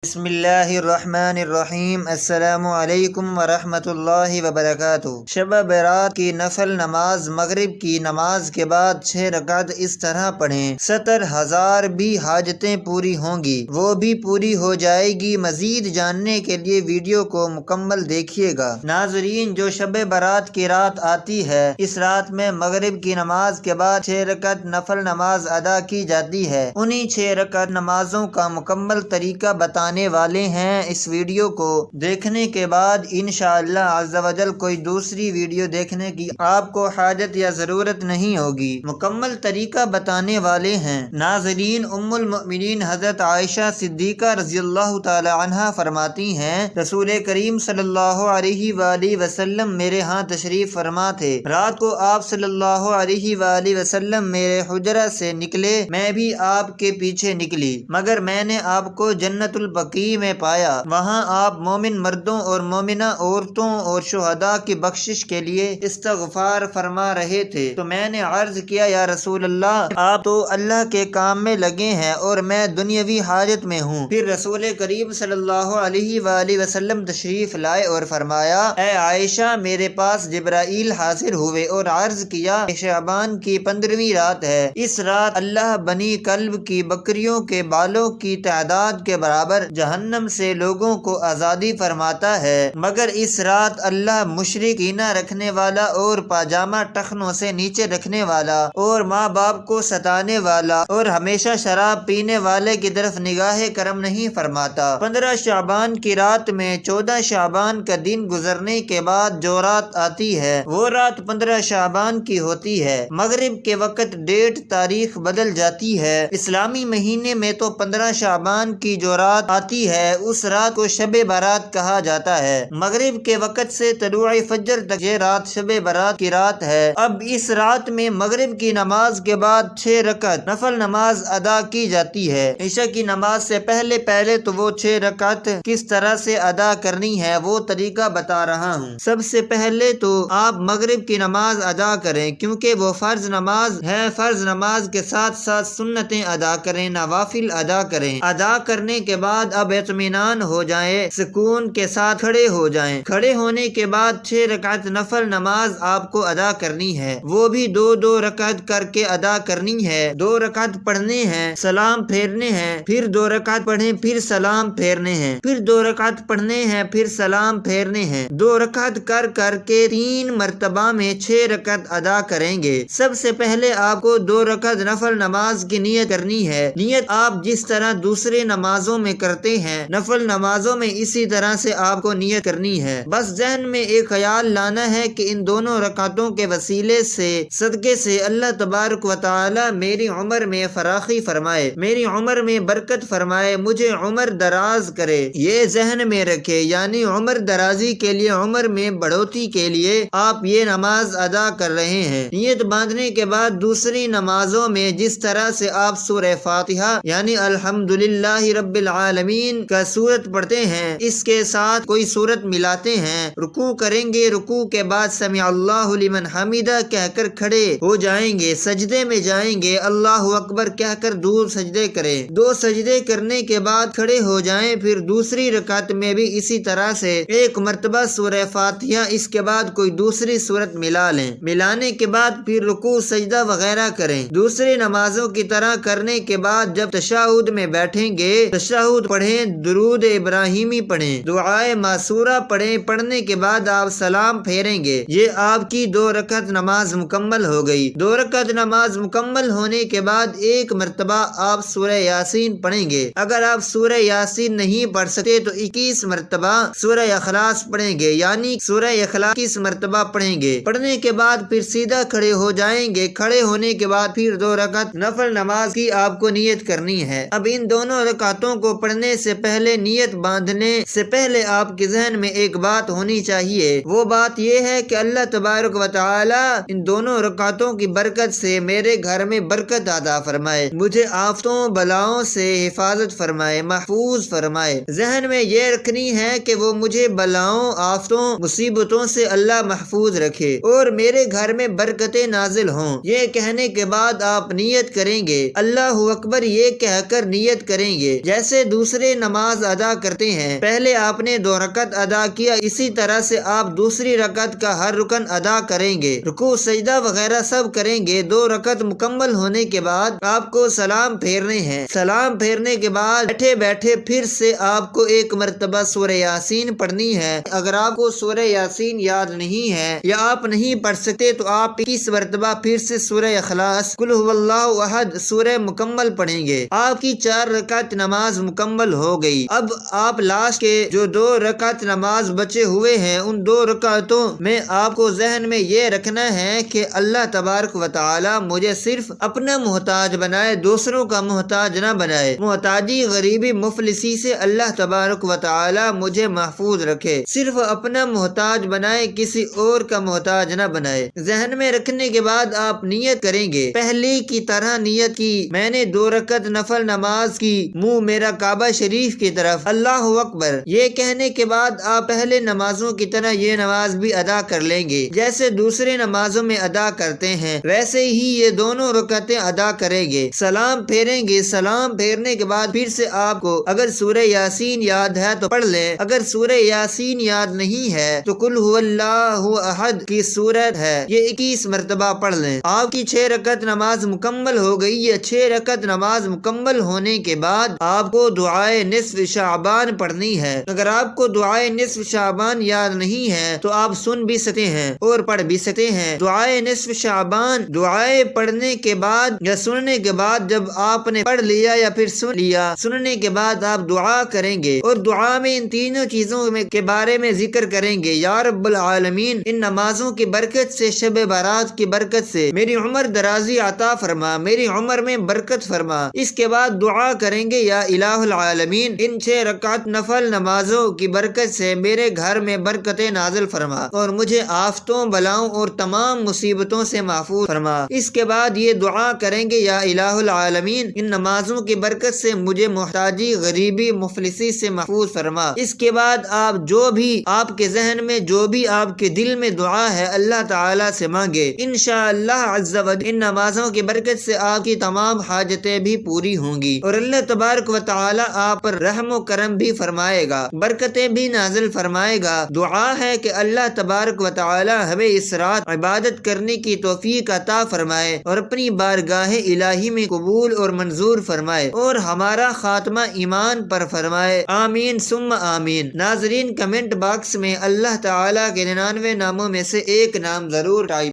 بسم اللہ الرحمن الرحیم۔ السلام علیکم ورحمۃ اللہ وبرکاتہ۔ شب برات کی نفل نماز مغرب کی نماز کے بعد 6 رکعت اس طرح پڑھیں، 70,000 بھی حاجتیں پوری ہوں گی، وہ بھی پوری ہو جائے گی۔ مزید جاننے کے لیے ویڈیو کو مکمل دیکھیے گا۔ ناظرین، جو شب برات کی رات آتی ہے، اس رات میں مغرب کی نماز کے بعد 6 رکعت نفل نماز ادا کی جاتی ہے۔ انہی 6 رکعت نمازوں کا مکمل طریقہ بتانے والے ہیں۔ اس ویڈیو کو دیکھنے کے بعد انشاءاللہ عز و جل کوئی دوسری ویڈیو دیکھنے کی آپ کو حاجت یا ضرورت نہیں ہوگی۔ مکمل طریقہ بتانے والے ہیں۔ ناظرین، ام المؤمنین حضرت عائشہ صدیقہ رضی اللہ تعالی عنہا فرماتی ہیں، رسول کریم صلی اللہ علیہ وآلہ وسلم میرے ہاں تشریف فرما تھے۔ رات کو آپ صلی اللہ علیہ وآلہ وسلم میرے حجرہ سے نکلے، میں بھی آپ کے پیچھے نکلی، مگر میں نے آپ کو جنت البقیع میں پایا۔ وہاں آپ مومن مردوں اور مومنہ عورتوں اور شہداء کی بخشش کے لیے استغفار فرما رہے تھے، تو میں نے عرض کیا، یا رسول اللہ، آپ تو اللہ کے کام میں لگے ہیں اور میں دنیاوی حاجت میں ہوں۔ پھر رسول کریم صلی اللہ علیہ وآلہ وسلم تشریف لائے اور فرمایا، اے عائشہ، میرے پاس جبرائیل حاضر ہوئے اور عرض کیا کہ شعبان کی 15ویں رات ہے۔ اس رات اللہ بنی کلب کی بکریوں کے بالوں کی تعداد کے برابر جہنم سے لوگوں کو آزادی فرماتا ہے، مگر اس رات اللہ مشرکینہ رکھنے والا اور پاجامہ ٹخنوں سے نیچے رکھنے والا اور ماں باپ کو ستانے والا اور ہمیشہ شراب پینے والے کی طرف نگاہ کرم نہیں فرماتا۔ 15 شعبان کی رات میں 14 شعبان کا دن گزرنے کے بعد جو رات آتی ہے، وہ رات 15 شعبان کی ہوتی ہے۔ مغرب کے وقت ڈیٹ تاریخ بدل جاتی ہے۔ اسلامی مہینے میں تو 15 شعبان کی جو رات آتی ہے، اس رات کو شب برات کہا جاتا ہے۔ مغرب کے وقت سے طلوع فجر تک یہ رات شب برات کی رات ہے۔ اب اس رات میں مغرب کی نماز کے بعد 6 رکعت نفل نماز ادا کی جاتی ہے۔ عشاء کی نماز سے پہلے تو وہ 6 رکعت کس طرح سے ادا کرنی ہے وہ طریقہ بتا رہا ہوں۔ سب سے پہلے تو آپ مغرب کی نماز ادا کریں، کیونکہ وہ فرض نماز ہے۔ فرض نماز کے ساتھ ساتھ سنتیں ادا کریں، نوافل ادا کریں۔ ادا کرنے کے بعد اب اطمینان ہو جائیں، سکون کے ساتھ کھڑے ہو جائیں۔ کھڑے ہونے کے بعد 6 رکعت نفل نماز آپ کو ادا کرنی ہے، وہ بھی 2 رکعت کر کے ادا کرنی ہے۔ 2 رکعت پڑھنے ہیں، سلام پھیرنے ہیں، پھر 2 رکعت پڑھیں، پھر سلام پھیرنے ہیں، پھر 2 رکعت پڑھنے ہیں، پھر سلام پھیرنے ہیں۔ 2 رکعت کر کے 3 مرتبہ میں 6 رکعت ادا کریں گے۔ سب سے پہلے آپ کو 2 رکعت نفل نماز کی نیت کرنی ہے۔ نیت آپ جس طرح دوسرے نمازوں میں کرتے ہیں، نفل نمازوں میں اسی طرح سے آپ کو نیت کرنی ہے۔ بس ذہن میں ایک خیال لانا ہے کہ ان دونوں رکعتوں کے وسیلے سے، صدقے سے اللہ تبارک و تعالی میری عمر میں فراخی فرمائے، میری عمر میں برکت فرمائے، مجھے عمر دراز کرے۔ یہ ذہن میں رکھے، یعنی عمر درازی کے لیے، عمر میں بڑھوتری کے لیے آپ یہ نماز ادا کر رہے ہیں۔ نیت باندھنے کے بعد دوسری نمازوں میں جس طرح سے آپ سورہ فاتحہ یعنی الحمدللہ رب العالمین کا سورت پڑھتے ہیں، اس کے ساتھ کوئی سورت ملاتے ہیں۔ رکوع کریں گے، رکوع کے بعد سمع اللہ لمن حمیدہ کہہ کر کھڑے ہو جائیں گے۔ سجدے میں جائیں گے، اللہ اکبر کہہ کر دو سجدے کریں۔ 2 سجدے کرنے کے بعد کھڑے ہو جائیں۔ پھر دوسری رکعت میں بھی اسی طرح سے 1 مرتبہ سورہ فاتحہ، اس کے بعد کوئی دوسری سورت ملا لیں۔ ملانے کے بعد پھر رکوع سجدہ وغیرہ کریں۔ دوسری نمازوں کی طرح کرنے کے بعد جب تشہد میں بیٹھیں گے، تشہد پڑھیں، درود ابراہیمی پڑھیں، دعائے معصورہ پڑھیں۔ پڑھنے کے بعد آپ سلام پھیریں گے۔ یہ آپ کی 2 رکعت نماز مکمل ہو گئی۔ 2 رکعت نماز مکمل ہونے کے بعد 1 مرتبہ آپ سورہ یاسین پڑھیں گے۔ اگر آپ سورہ یاسین نہیں پڑھ سکتے تو 21 مرتبہ سورہ اخلاص پڑھیں گے، یعنی سورہ اخلاص 21 مرتبہ پڑھیں گے۔ پڑھنے کے بعد پھر سیدھا کھڑے ہو جائیں گے۔ کھڑے ہونے کے بعد پھر 2 رکعت نفل نماز کی آپ کو نیت کرنی ہے۔ اب ان دونوں رکعتوں کو پڑھنے سے پہلے، نیت باندھنے سے پہلے آپ کے ذہن میں ایک بات ہونی چاہیے۔ وہ بات یہ ہے کہ اللہ تبارک و تعالی ان دونوں رکعتوں کی برکت سے میرے گھر میں برکت عطا فرمائے، مجھے آفتوں بلاؤں سے حفاظت فرمائے، محفوظ فرمائے۔ ذہن میں یہ رکھنی ہے کہ وہ مجھے بلاؤں، آفتوں، مصیبتوں سے اللہ محفوظ رکھے اور میرے گھر میں برکتیں نازل ہوں۔ یہ کہنے کے بعد آپ نیت کریں گے، اللہ اکبر یہ کہہ کر نیت کریں گے، جیسے دوسرے دوسرے نماز ادا کرتے ہیں، پہلے آپ نے 2 رکعت ادا کیا، اسی طرح سے آپ دوسری رکعت کا ہر رکن ادا کریں گے، رکوع سجدہ وغیرہ سب کریں گے۔ 2 رکعت مکمل ہونے کے بعد آپ کو سلام پھیرنے ہیں۔ سلام پھیرنے کے بعد بیٹھے بیٹھے پھر سے آپ کو ایک مرتبہ سورہ یاسین پڑھنی ہے۔ اگر آپ کو سورہ یاسین یاد نہیں ہے یا آپ نہیں پڑھ سکتے تو آپ 21 مرتبہ پھر سے سورہ اخلاص، قل هو اللہ احد سورہ مکمل پڑھیں گے۔ آپ کی 4 رکعت نماز مکمل ہو گئی۔ اب آپ لاسٹ کے جو 2 رکعت نماز بچے ہوئے ہیں ان 2 رکعتوں میں آپ کو ذہن میں یہ رکھنا ہے کہ اللہ تبارک و تعالی مجھے صرف اپنا محتاج بنائے، دوسروں کا محتاج نہ بنائے۔ محتاجی، غریبی، مفلسی سے اللہ تبارک و تعالی مجھے محفوظ رکھے، صرف اپنا محتاج بنائے، کسی اور کا محتاج نہ بنائے۔ ذہن میں رکھنے کے بعد آپ نیت کریں گے، پہلی کی طرح نیت کی میں نے 2 رکعت نفل نماز کی، منہ میرا کعبہ شریف کی طرف، اللہ اکبر۔ یہ کہنے کے بعد آپ پہلے نمازوں کی طرح یہ نماز بھی ادا کر لیں گے، جیسے دوسرے نمازوں میں ادا کرتے ہیں ویسے ہی یہ دونوں رکعتیں ادا کریں گے۔ سلام پھیریں گے، سلام پھیرنے کے بعد پھر سے آپ کو اگر سورہ یاسین یاد ہے تو پڑھ لیں، اگر سورہ یاسین یاد نہیں ہے تو قل هو اللہ احد کی سورت ہے، یہ 21 مرتبہ پڑھ لیں۔ آپ کی 6 رکعت نماز مکمل ہو گئی۔ یہ 6 رکعت نماز مکمل ہونے کے بعد آپ کو دعائے نصف شعبان پڑھنی ہے۔ اگر آپ کو دعائے نصف شعبان یاد نہیں ہے تو آپ سن بھی سکتے ہیں اور پڑھ بھی سکتے ہیں۔ دعائے نصف شعبان دعائے پڑھنے کے بعد یا سننے کے بعد جب آپ نے پڑھ لیا یا پھر سن لیا، سننے کے بعد آپ دعا کریں گے اور دعا میں ان تینوں چیزوں کے بارے میں ذکر کریں گے۔ یا رب العالمین، ان نمازوں کی برکت سے، شب برات کی برکت سے میری عمر درازی عطا فرما، میری عمر میں برکت فرما۔ اس کے بعد دعا کریں گے، یا الہ العالمین، ان 6 رکعت نفل نمازوں کی برکت سے میرے گھر میں برکتیں نازل فرما اور مجھے آفتوں، بلاؤں اور تمام مصیبتوں سے محفوظ فرما۔ اس کے بعد یہ دعا کریں گے، یا الہ العالمین، ان نمازوں کی برکت سے مجھے محتاجی، غریبی، مفلسی سے محفوظ فرما۔ اس کے بعد آپ جو بھی آپ کے ذہن میں، جو بھی آپ کے دل میں دعا ہے اللہ تعالیٰ سے مانگے، انشاءاللہ عز و جل ان نمازوں کی برکت سے آپ کی تمام حاجتیں بھی پوری ہوں گی اور اللہ تبارک و تعالیٰ آپ پر رحم و کرم بھی فرمائے گا، برکتیں بھی نازل فرمائے گا۔ دعا ہے کہ اللہ تبارک و تعالی ہمیں اس رات عبادت کرنے کی توفیق عطا فرمائے اور اپنی بارگاہ الہی میں قبول اور منظور فرمائے اور ہمارا خاتمہ ایمان پر فرمائے، آمین ثم آمین۔ ناظرین، کمنٹ باکس میں اللہ تعالیٰ کے 99 ناموں میں سے ایک نام ضرور ٹائپ